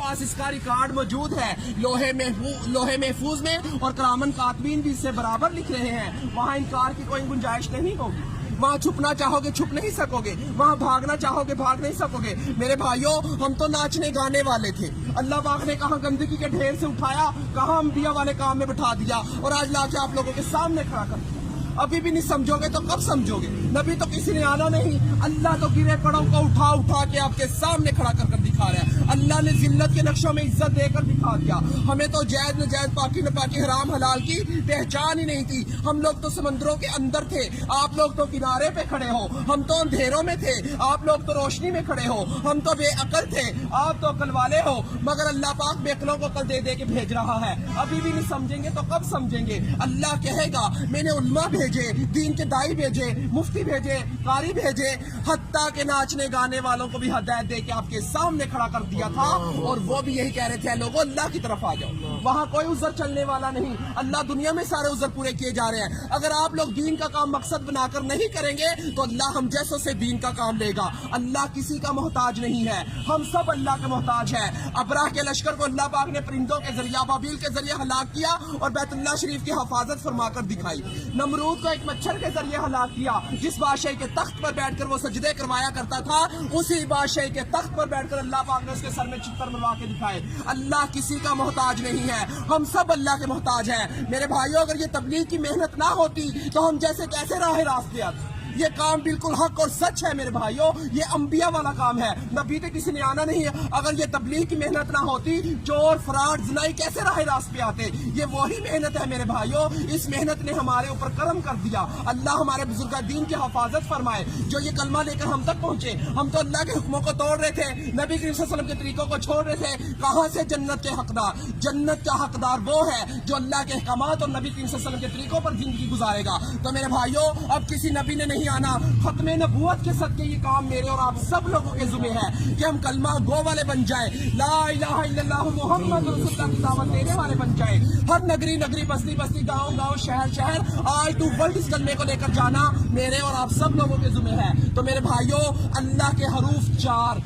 पास इसका रिकॉर्ड मौजूद है, लोहे महफूज में, और करामन कातबीन भी इससे बराबर लिख रहे हैं। वहाँ इनकार की कोई गुंजाइश नहीं होगी। वहाँ छुपना चाहोगे छुप नहीं सकोगे, वहाँ भागना चाहोगे भाग नहीं सकोगे। मेरे भाइयों, हम तो नाचने गाने वाले थे, अल्लाह पाक ने कहाँ गंदगी के ढेर से उठाया, कहाँ अंबिया वाले काम में बिठा दिया, और आज लाके आप लोगों के सामने खड़ा कर दिया। अभी भी नहीं समझोगे तो कब समझोगे? नबी तो किसी ने आना नहीं, अल्लाह तो गिरे पड़ों को उठा उठा के आपके सामने खड़ा कर दिखा रहा है। अल्लाह ने जिल्लत के नक्शों में इज्जत देकर दिखा दिया। हमें तो जायज नजायज पाकी न पाकी हराम हलाल की पहचान ही नहीं थी। हम लोग तो समंदरों के अंदर थे, आप लोग तो किनारे पे खड़े हो। हम तो अंधेरों में थे, आप लोग तो रोशनी में खड़े हो। हम तो बेअकल थे, आप तो अकल वाले हो। मगर अल्लाह पाक बेअकलों को अकल दे दे के भेज रहा है। अभी भी नहीं समझेंगे तो कब समझेंगे? अल्लाह कहेगा मैंने उल्मा भेजे, दीन के दाई भेजे, मुफ्ती भेजे, कारी भेजे, हत्ता के नाचने गाने वालों को भी हदायत दे के आपके सामने खड़ा कर दिया था। और वो भी यही कह रहे थे लोगों अल्लाह की तरफ आ जाओ। वहाँ कोई उज़र चलने वाला नहीं, अल्लाह दुनिया में सारे उज़र पूरे किए जा रहे हैं। अगर आप लोग दीन का काम मकसद बनाकर नहीं करेंगे तो अल्लाह हम जैसों से दीन का काम लेगा। अल्लाह किसी का मोहताज नहीं है, हम सब अल्लाह के मोहताज हैं। अबराह के लश्कर को अल्लाह पाक ने परिंदों के जरिए अबाबील के जरिए हलाक किया और बैतुल्लाह शरीफ की हिफाजत फरमाकर दिखाई। नमरूद को एक मच्छर के जरिए हलाक किया, जिस बादशाह के तख्त पर बैठकर वो सजदे करवाया करता था, उसी बादशाह के तख्त पर बैठकर अल्लाह पाक ने उसके सर में चित्तर मरवा के दिखाए। अल्लाह किसी का मोहताज नहीं है, हम सब अल्लाह के मोहताज हैं। मेरे भाइयों, अगर ये तबलीग की मेहनत ना होती तो हम जैसे कैसे राह रास्ते आते? ये काम बिल्कुल हक और सच है मेरे भाइयों, ये अंबिया वाला काम है, नबी तो किसी ने आना नहीं है। अगर ये तबलीग की मेहनत ना होती, चोर फराड ज़िनाई कैसे राह रास्त पे आते? ये वही मेहनत है मेरे भाइयों, इस मेहनत ने हमारे ऊपर करम कर दिया। अल्लाह हमारे बुजुर्ग दीन की हिफाजत फरमाए, जो ये कलमा लेकर हम तक पहुंचे। हम तो अल्लाह के हुक्मों को तोड़ रहे थे, नबी करीम सल्लल्लाहु अलैहि वसल्लम के तरीकों को छोड़ रहे थे। कहाँ से जन्नत के हकदार? जन्नत का हकदार वो है जो अल्लाह के अहकामात और नबी करीम सल्लल्लाहु अलैहि वसल्लम के तरीकों पर जिंदगी गुजारेगा। तो मेरे भाइयों, अब किसी नबी ने नहीं आना, खत्मे नबूवत के सदके ये काम मेरे और आप सब लोगों के जुम्मे है कि हम कलमा गो वाले बन जाए, ला इलाहा इल्लल्लाह मुहम्मद रसूलुल्लाह की दावत देने वाले बन जाए। हर नगरी नगरी, बस्ती बस्ती, गांव गांव, शहर शहर, ऑल टू वर्ल्ड इस कलमे को लेकर जाना मेरे और आप सब लोगों के जुम्मे है। तो मेरे भाइयों, अल्लाह के हरूफ 4,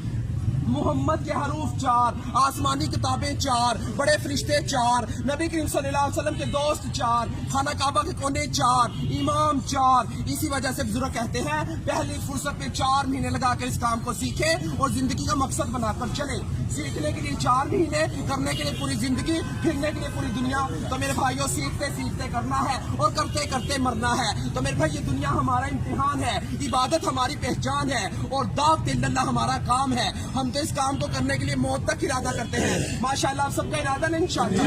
मोहम्मद के हरूफ 4, आसमानी किताबें 4, बड़े फरिश्ते 4, नबी करीम सल्लल्लाहु अलैहि वसल्लम के दोस्त 4, खाना काबा के कोने 4, इमाम 4। इसी वजह से बुजुर्ग कहते हैं पहली फुर्सत में 4 महीने लगाकर इस काम को सीखे और जिंदगी का मकसद बनाकर चले। सीखने के लिए 4 महीने, करने के लिए पूरी जिंदगी, फिरने के लिए पूरी दुनिया। तो मेरे भाइयों, सीखते सीखते करना है और करते करते मरना है। तो मेरे भाई, ये दुनिया हमारा इम्तिहान है, इबादत हमारी पहचान है और दावत इल्लल्लाह हमारा काम है। हम तो इस काम को करने के लिए मौत तक इरादा करते हैं। माशाल्लाह, आप सबका इरादा नहीं इंशाअल्लाह।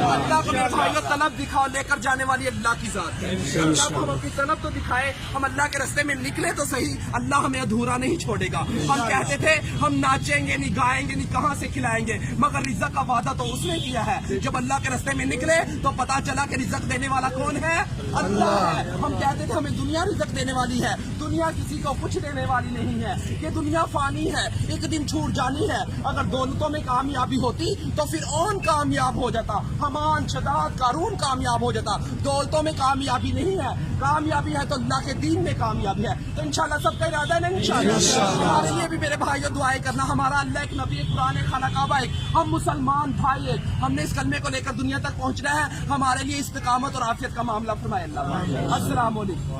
अल्लाह को मेरे भाइयों तलब दिखाओ, लेकर जाने वाली अल्लाह की जात है। जब हम अपनी तलब तो दिखाए, हम अल्लाह के रास्ते में निकले तो सही, अल्लाह हमें अधूरा नहीं छोड़ेगा। हम कहते थे हम नाचेंगे नहीं, गाएंगे नहीं, कहाँ से खिलाएंगे, मगर रिज़्क़ का वादा तो उसने किया है। जब अल्लाह के रास्ते में निकले तो पता चला कि रिज़्क़ देने वाला कौन है? अल्लाह है। हम कहते थे हमें दुनिया रिज़्क़ देने वाली है, दुनिया किसी को कुछ देने वाली नहीं है। ये दुनिया फानी है, एक दिन छूट जानी है। अगर दौलतों में कामयाबी होती तो फिर और कामयाब हो जाता, हमान शदाद कारून कामयाब हो जाता। दौलतों में कामयाबी नहीं है, कामयाबी है तो अल्लाह के दीन में कामयाबी है। तो इंशाल्लाह सबका इरादा है इंशाल्लाह। और ये भी मेरे भाइयों दुआएं करना, हमारा अल्लाह एक, नबी एक, कुरान एक, खाना काबा एक, हम मुसलमान भाई एक। हमने इस कलमे को लेकर दुनिया तक पहुंचना है। हमारे लिए इस्तिकामत और आफियत का मामला फरमाए अल्लाह। अस्सलाम वालेकुम।